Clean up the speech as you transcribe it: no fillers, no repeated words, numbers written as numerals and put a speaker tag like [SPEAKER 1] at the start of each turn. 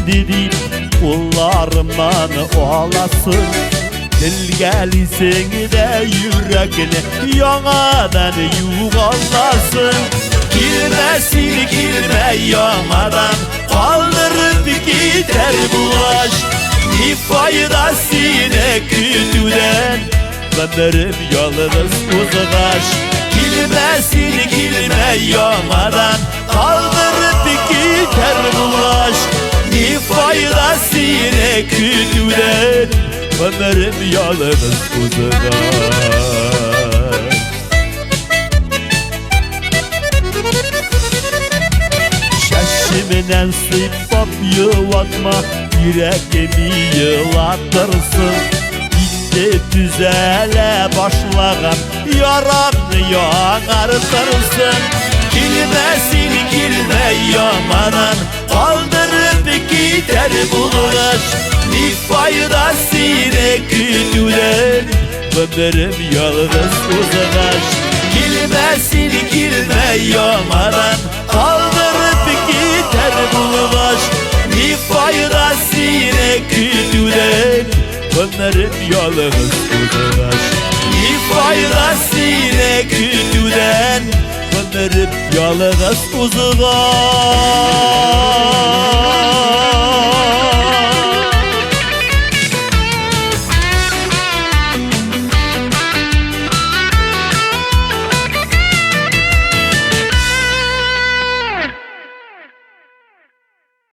[SPEAKER 1] dedi kullarımdan olasın. Dilgelisin de yüreğine yanadan yuvalasın. Girme yanadan kaldırıp gider bu aşk. Ne faydasını kütüden ömrüm yalnız uzağaş. Girme yanadan kaldırıp gider bu aşk. Ne faydasını kütüden ömrüm yalnız uzağaş. Şaşımından sıpap yuvatma, yüreğimi yılatırsın. İndi düzele başlayan yaramı yanartırsın. Girme yamadan kaldırıp gider bulaş. Ne faydasını kütüden ömrüm yalnız uzağaş. Girme yamadan kaldırıp gider bulaş. Ne faydasını kütüden ömrüm yalnız uzağaş. Ne faydasını kütüden ömrüm yalnız uzağaş.